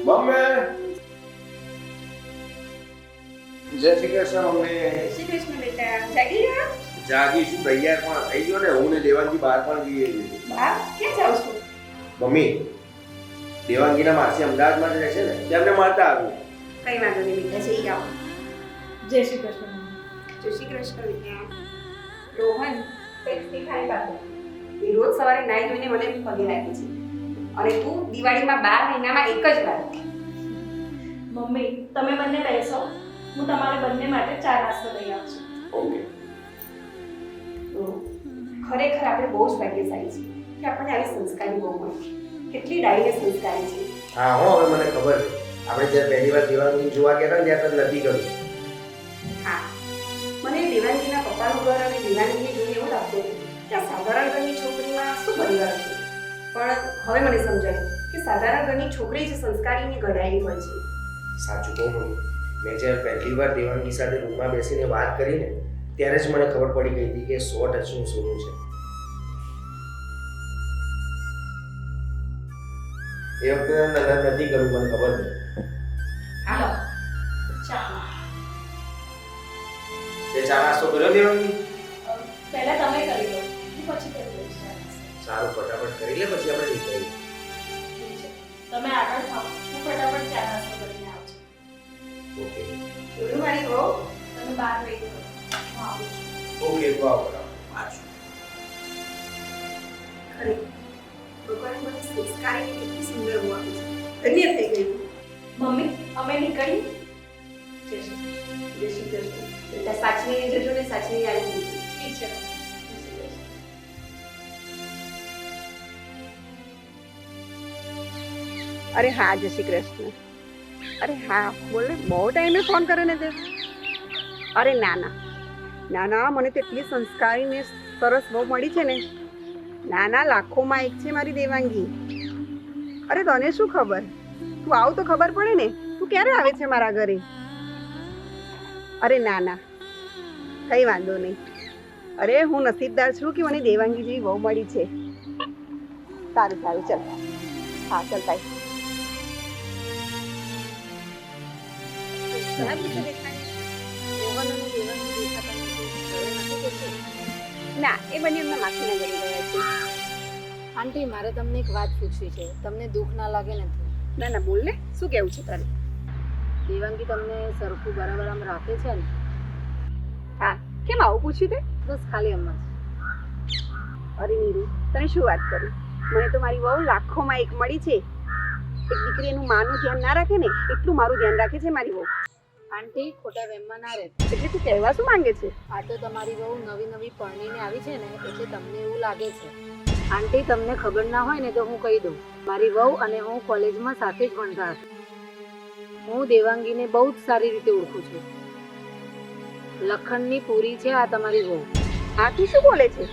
Mummy જય Shri Krishna mummy. Shri Krishna બેટા, જાગી ગયા? જાગી છું, તૈયાર પણ થઈ ગયો ને. હું ને દેવાંગી બહાર પણ જઈએ છીએ. બહાર ક્યાં જાવ છો? મમ્મી દેવાંગીના માસી અમદાવાદમાં જ રહે છે ને, તેમને મળતા આવ્યું. કઈ વાંધો નહીં બેટા, જઈ આવો. જય શ્રી કૃષ્ણ. જય શ્રી કૃષ્ણ બેટા. રોહન પેટથી ખાઈ પાતો. એ રોજ સવારે નાઈ ધોઈને મને પગે રાખે છે. અને તું દિવાળીમાં 12 મહિનામાં એક જ વાર. મમ્મી તમે બંને બેસો, હું તમારે બંને માટે ચા નાસ્તો લઈ આવું છું. ઓકે. તો ખરેખર આપણે બહુ જ ભાગ્યશાળી છીએ કે આપણને આવી સંસ્કારી બહુ મળી. કેટલી ડાયને સંસ્કારી છે. હા હો, હવે મને ખબર છે. આપણે જ્યારે પહેલી વાર દેવાંગી જોવા ગયા હતા ને ત્યારે તો નથી ગયું. હા, મને દેવાંગીના પપ્પાનું ઘર અને દેવાંગીને જોઈને એવું લાગતું કે આ સાધારણ ઘરની છોકરીમાં શું પરિવાર છે. પણ હવે મને સમજાયું કે સાધારણ ઘરની છોકરી જ સંસ્કારીને ઘડાયેલી હોય છે. સાચું કહું મમ્મી, મેં જ્યારે પહેલી વાર દેવાંગી સાથે રૂમમાં બેસીને વાત કરી ને ત્યારે જ મને ખબર પડી ગઈ હતી કે 100% સોનું છે. એ વખતે નથી કર્યું, મને ખબર છે. હાલો ચા. તે ચા નાસ્તો કર્યો દેવાંગી? પહેલા તમે કરી લો, હું પછી કરી લઈશ ચા નાસ્તો. સારું, ફટાફટ કરી લે, પછી આપણે નીકળીએ. ઠીક છે, તમે આગળ થાઓ, હું ફટાફટ ચા નાસ્તો કરીને આવું છું. ઓકે જોયું મારી બહુ? તમે બહાર વેઇટ કરો, હું આવું છું. ઓકે, તો આવો પાછું. ખરેખર ભગવાને મને સંસ્કારીને કેટલી સુંદર બહુ આપી છે. ધન્ય થઈ ગયું. મમ્મી અમે નીકળી. જય શ્રી કૃષ્ણ. બેટા સાચવીને જજો ને સાચવીને આવી જજો. ઠીક છે મમ્મી. જય શ્રી કૃષ્ણ. અરે હા, જય શ્રી કૃષ્ણ. અરે હા બોલ ને, બહુ ટાઈમે ફોન કર્યો ને તે. અરે ના ના ના ના, મને તો એટલી સંસ્કારી ને સરસ બહુ મળી છે ને. ના ના, લાખોમાં એક છે મારી દેવાંગી. અરે તને શું ખબર, તું આવ તો ખબર પડે ને. તું ક્યારે આવે છે મારા ઘરે? અરે ના ના, કઈ વાંધો નહીં. અરે હું નસીબદાર છું કે મને દેવાંગી જેવી બહુ મળી છે. સારું સારું, ચાલ. હા ચાલ, બાય. ના, એ બંને એમના માસીના ઘરે ગયા છે. આંટી મારે તમને એક વાત પૂછવી છે, તમને દુઃખ ના લાગે ને? ના ના, બોલ ને, શું કેવું છે તારે? દેવાંગી તમને સરખું બરાબર આમ રાખે છે ને? હા, કેમ આવું પૂછ્યું તે? બસ ખાલી એમ જ. અરે નીરુ, તને શું વાત કરું, મને તો મારી બહુ લાખોમાં એક મળી છે. એક દીકરી એનું માનું ધ્યાન ના રાખે ને એટલું મારું ધ્યાન રાખે છે મારી બહુ. આંટી ખોટા વહેમમાં ના રહે. એટલે તું કહેવા શું માંગે છે? આ તો તમારી બહુ નવી નવી પરણીને આવી છે ને એટલે તમને એવું લાગે છે. આંટી તમને ખબર ના હોય ને તો હું કહી દઉં, મારી વહુ અને હું કોલેજમાં સાથે જ ભણતા હતા. હું દેવાંગીને બહુ જ સારી રીતે ઓળખું છું. લખણની પૂરી છે આ તમારી વહુ. આ તું શું બોલે છે?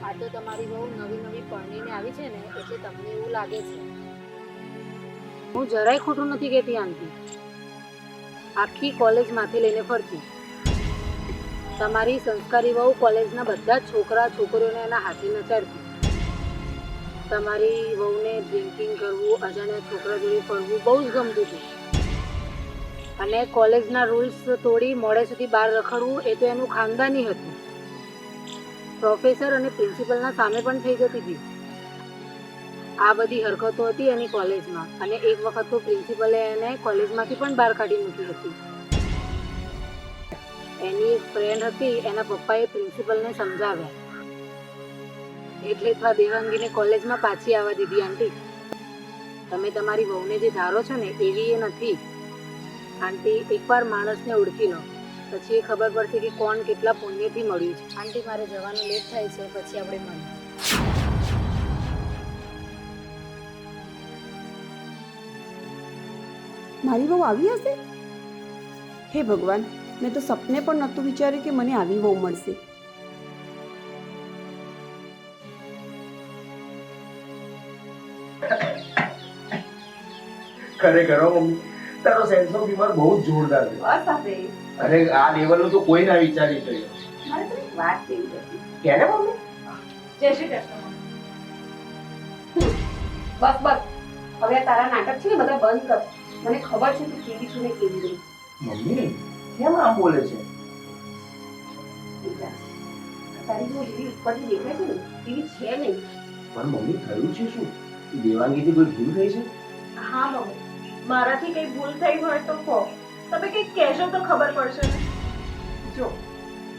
આ તો તમારી બહુ નવી નવી પરણીને આવી છે ને એટલે તમને એવું લાગે છે. હું જરાય ખોટું નથી કહેતી આંટી. આખી કોલેજ માથે લઈને ફરતી. તમારી સંસ્કારી વહુ કોલેજના બધા જ છોકરા છોકરીઓને એના હાથે નચાડતી. તમારી વહુને ડ્રિંકિંગ કરવું, અજાણ્યા છોકરા જોડે ફરવું બહુ જ ગમતું હતું. અને કોલેજના રૂલ્સ તોડી મોડે સુધી બહાર રખડવું એ તો એનું ખાનદાની હતું. પ્રોફેસર અને પ્રિન્સિપલના સામે પણ થઈ જતી હતી. આ બધી હરકતો હતી એની કોલેજમાં, અને એક વખત તો પ્રિન્સિપલે એને કોલેજમાંથી પણ બહાર કાઢી મૂકી હતી. એની એક ફ્રેન્ડ હતી, એના પપ્પાએ પ્રિન્સિપલને સમજાવ્યા એટલે તો આ દેવાંગીને કોલેજમાં પાછી આવવા દીધી. આંટી તમે તમારી વહુને જે ધારો છો ને એવી એ નથી. આંટી એકવાર માણસને ઓળખી લો પછી એ ખબર પડશે કે કોણ કેટલા પુણ્યથી મળ્યું છે. આંટી મારે જવાનું લેટ થાય છે, પછી આપણે મળીએ. મારી બહુ આવી હશે? હે ભગવાન, મેં તો સપને પણ નહોતું વિચાર્યું કે મને આવી બહુ મળશે. ખરેખર હો મમ્મી, તારો સેન્સ ઓફ હ્યુમર બહુ જ જોરદાર છે. બસ હવે અરે આ લેવલનું તો કોઈ ના વિચારી શકે. મારે તો એક વાત કેવી હતી. ક્યારે મમ્મી? જય શ્રી કૃષ્ણ. બસ બસ, હવે આ તારા નાટક છે ને બધા બંધ કર. મને ખબર છે તું કેવી છું ને કેવી નહીં. મમ્મી કેમ આમ બોલે છે? બેટા, તારી જો જેવી ઉપરથી દેખાય છે ને એવી છે નહીં. પણ મમ્મી થયું છે શું? દેવાંગીથી કોઈ ભૂલ થઈ છે? હા મમ્મી, મારાથી કંઈ ભૂલ થઈ હોય તો કહો. તમે કંઈક કહેશો તો ખબર પડશે ને. જો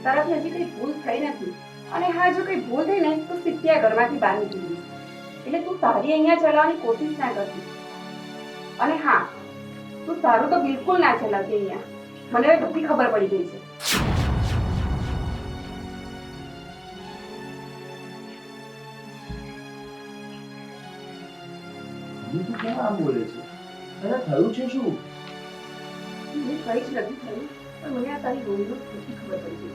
તારાથી હજી કઈ ભૂલ થઈ નથી, અને હા જો કઈ ભૂલ થઈ ને તો સીધી આ ઘરમાંથી બહાર નીકળી જઈશ. એટલે તું તારી અહીંયા ચલાવવાની કોશિશ ના કરતી. અને હા, તું તારું તો બિલકુલ ના ચલાવતી અહીંયા. મને હવે બધી ખબર પડી ગઈ છે. મમ્મી તું કેમ આમ બોલે છે? તને થયું છે શું? મને કઈ જ નથી થયું, પણ મને આ તારી રોજનું બધી ખબર પડી ગઈ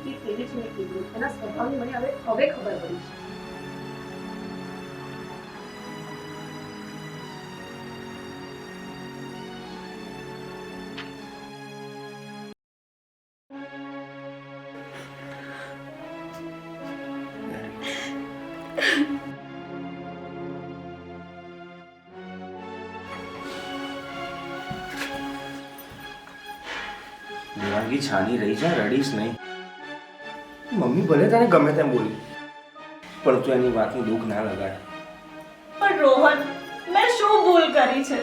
છે કે કેવી છે ને કેવી નહીં. એના સ્વભાવની મને હવે ખબર પડી છે. દેવાંગી છાની રહી જા, રડીશ નહીં. મમ્મી ભલે તને ગમે તેમ બોલી, પણ તું એની વાતનું દુઃખ ના લગાડ. પણ રોહન, મેં શું ભૂલ કરી છે?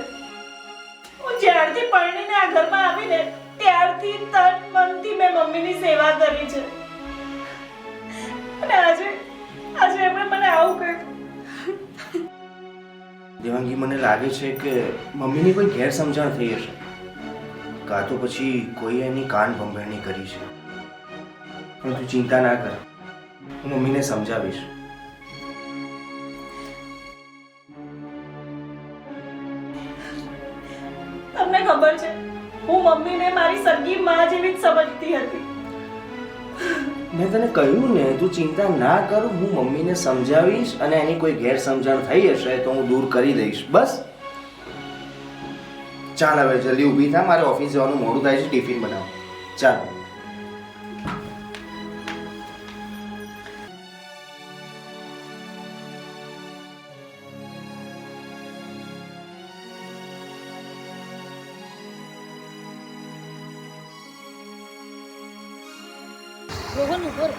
હું જ્યારથી પરણીને આ ઘરમાં આવીને ત્યારથી તન મનથી મેં મમ્મીની સેવા કરી છે. અને આજે એમણે મને આવું કહ્યું. દેવાંગી મને લાગે છે કે મમ્મીની કોઈ ગેરસમજણ થઈ હશે, કાં તો પછી કોઈ એની કાન ભંભેરણી કરી છે. પણ તું ચિંતા ના કર, હું મમ્મીને સમજાવીશ. તમને ખબર છે, હું મમ્મીને મારી સગી માં જેવી જ સમજતી હતી. મેં તને કહ્યું ને, તું ચિંતા ના કર, હું મમ્મીને સમજાવીશ અને એની કોઈ ગેરસમજણ થઈ હશે તો હું દૂર કરી દઈશ. બસ ચાલ હવે જલ્દી ઊભી થા, મારે ઓફિસ જવાનું મોડું થાય છે, ટિફિન બનાવ. ચાલ. રોહન ઉભો રહે.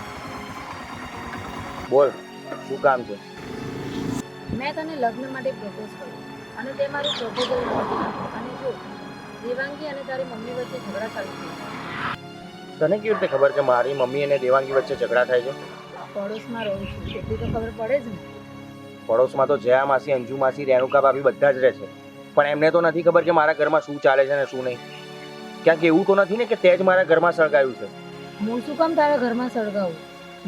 બોલ, શું કામ છે? મેં તને લગ્ન માટે પ્રપોઝ કર્યો અને તે મારું પ્રપોઝલ અને જો દેવાંગી અને તારી મમ્મી વચ્ચે ઝઘડા ચાલુ થઈ ગયા. તને કેવી રીતે ખબર કે મારી મમ્મી અને દેવાંગી વચ્ચે ઝઘડા થાય છે? પડોશમાં રહું છું એટલી તો ખબર પડે જ ને. પડોશમાં તો જયા માસી, અંજુ માસી, રેણુકા ભાભી બધા જ રહે છે, પણ એમને તો નથી ખબર કે મારા ઘરમાં શું ચાલે છે ને શું નહીં. ક્યાંક એવું તો નથી ને કે તે જ મારા ઘરમાં સળગાવ્યું છે? હું શું કામ તારા ઘરમાં સળગાવું?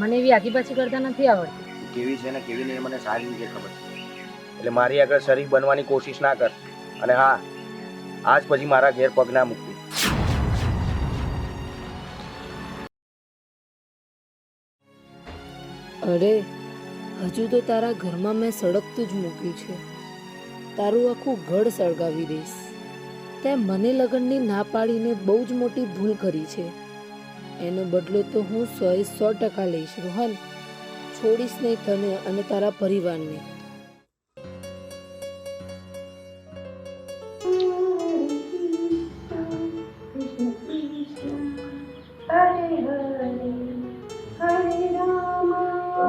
મને એવી આખી પાછી કરતા નથી આવડતી. કેવી છે ને કેવી નહીં મને સારી રીતે ખબર છે. એટલે મારી આગળ શરીફ બનવાની કોશિશ ના કર. અને હા, આજ પછી મારા ઘેર પગ ના મૂકતી. અરે હજુ તો તારા ઘરમાં મેં સળગતું જ મૂક્યું છે. તારું આખું ઘર સળગાવી દઈશ. તે મને લગ્નની ના પાડીને બહુ જ મોટી ભૂલ કરી છે. એનો બદલો તો હું 100% લઈશ રોહન. છોડીશ નહીં તને અને તારા પરિવારને.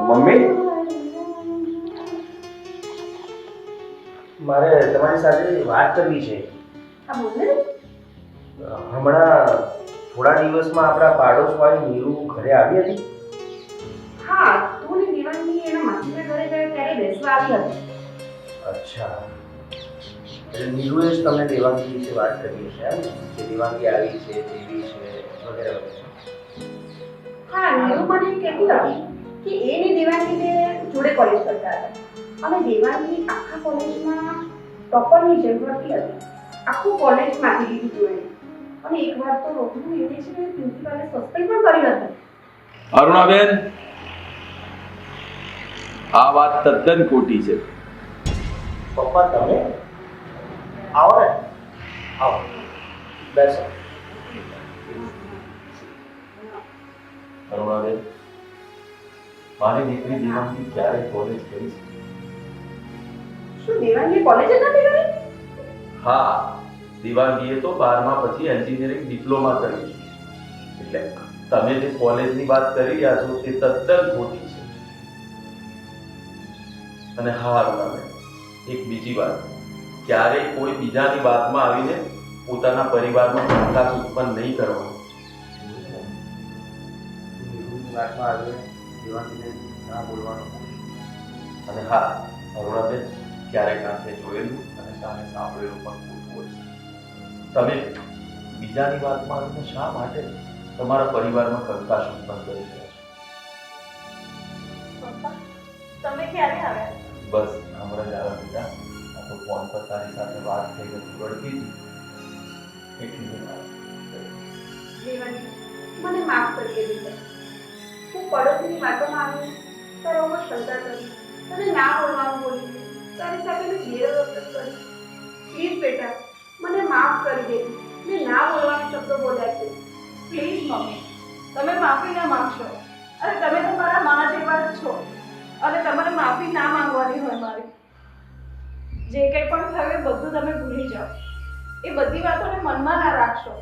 મમ્મી, મારે તમારી સાથે વાત કરવી છે. હા બોલ ને. હમણાં થોડા દિવસમાં આપણા પાડોશવાળી નીરુ ઘરે આવી હતી. હા, તું ને દેવાંગી એના માસીના ઘરે ગયા ત્યારે બેસવા આવી હતી. અચ્છા, એટલે નીરુએ જ તમને દેવાંગી વિશે વાત કરી છે એમ? કે દેવાંગી આવી છે, તેવી છે વગેરે વગેરે. હા, નીરુ મને કહેતી હતી કે એની દેવાંગીને જોડે કોલેજ કરતા હતા અને દેવાંગી આખા કોલેજમાં ટોપરની જેમ ભણતી હતી. આખું કોલેજ માંથી લીધું હતું એને. અને એકવાર તો રોકડું એને છે ને પ્રિન્સિપાલે સસ્પેન્ડ પણ કરી હતી. અરુણાબેન, આ વાત તદ્દન ખોટી છે. પપ્પા તમે આવો ને, આવો બેસો. અરુણાબેન, મારી દીકરી દેવાંગી ક્યારે કોલેજ કરી છે? શું દેવાંગી કોલેજ જ નથી કરી? હા, દિવાંગીએ તો 12મા પછી એન્જિનિયરિંગ ડિપ્લોમા કર્યું છે. એટલે તમે જે કોલેજની વાત કરી રહ્યા છો તે તદ્દન ખોટી છે. અને હા અરુણાબેન, એક બીજી વાત, ક્યારેય કોઈ બીજાની વાતમાં આવીને પોતાના પરિવારમાં કંકાસ ઉત્પન્ન નહીં કરવાનો. વાતમાં આવીને દેવાંગીને ના બોલવાનું. અને હા અરુણાબેન, ક્યારેક આંખે જોયેલું અને સામે સાંભળેલું પણ ખોટું હોય છે. તમે બીજાની વાતમાં આવીને શા માટે તમારા પરિવારમાં કંકાસ ઉત્પન્ન કરી રહ્યા છો? પપ્પા તમે ક્યારે આવ્યા? બસ હમણાં જ આવ્યા બેટા. આ તો ફોન પર તારી સાથે વાત થઈ હતી, વળગી હતી એટલી જ વાત. દેવાંગી, મને માફ કરી દે બેટા. હું પડોશીની વાતોમાં આવી તારો ઉપર શંકા કરી, તને ના બોલવાનું બોલી, તારી સાથે મેં ગેરવર્તન કરી. પ્લીઝ બેટા, મને માફ કરી દે. મેં ના બોલવાના શબ્દો બોલ્યા છે. પ્લીઝ મમ્મી, તમે માફી ના માંગશો. અરે તમે તો મારા મા જેવા જ છો અને તમારે માફી ના માંગવાની હોય મારી. જે કંઈ પણ થયું એ બધું તમે ભૂલી જાઓ. એ બધી વાતોને મનમાં ના રાખશો.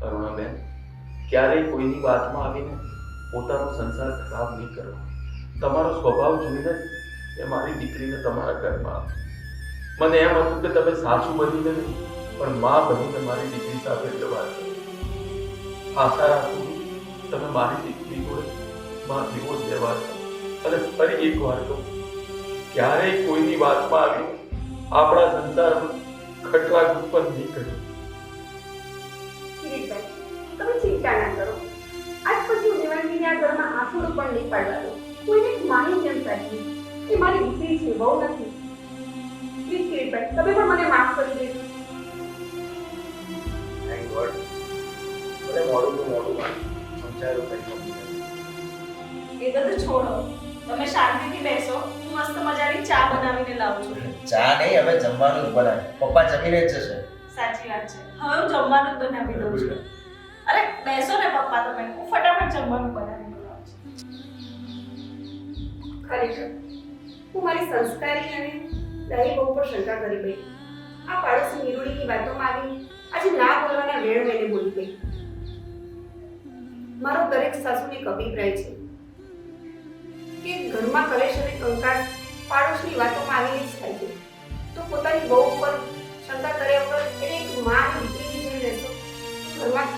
અરુણાબેન, ક્યારેય કોઈની વાતમાં આવીને પોતાનો સંસાર ખરાબ નહીં કરવો. તમારો સ્વભાવ જોઈને જ એ મારી દીકરીને તમારા ઘરમાં આપી. મને એમ હતું કે તમે સાસુ બનીને નહીં પણ મા બનીને મારી દીકરી સાથે વ્યવહાર કરો. આશા રાખું છું તમે મારી દીકરી જોડે મા જેવો જ વ્યવહાર કરો. અને ફરી એક વાર કહું, ક્યારેય કોઈની વાતમાં આવીને આપણા સંસારમાં ખટરાગ ઉત્પન્ન નહીં કર્યો. કિરીટભાઈ, તમે ચિંતા ના કરો. આજ પછી હું દેવાંગીને આ ઘરમાં આંસુડું પણ નહીં પાડવા દઉં. હું એને એક માની જેમ રાખી. એ મારી દીકરી છે, બહુ નથી. પ્લીઝ કિરીટભાઈ, તમે પણ મને માફ કરી દેજો. Thank God. ભલે મોડું તો મોડું સમજાયું કંઈ. એ બધું છોડો, તમે શાંતિથી બેસો. હું મસ્ત મજાની ચા બનાવીને લાવું છું. ચા નહીં, હવે જમવાનું જ બનાવે. પપ્પા જમીને જ જશે. સાચી વાત છે. હવે હું જમવાનું જ બનાવી દઉં છું. અરે બેસો ને પપ્પા, તમે હું ફટાફટ જમવાનું બનાવી લાવું છું. ખરેખર હું મારી સંસ્કારી અને દહી બહુ પર શંકા કરી ગઈ. આ પાડોશી નિરૂડીની વાતોમાં આવી આજે ના બોલવાના વેળ મેને બોલી ગઈ. મારો દરેક સાસુને એક અભિપ્રાય છે કે ઘરમાં કલેશ અને કંકાસ પાડોશની વાતોમાં આવીને જ થાય છે. તો પોતાની બહુ ઉપર શંકા કર્યા વગર એને એક માં અને દીકરીની જેમ રહેશો તો ઘરમાં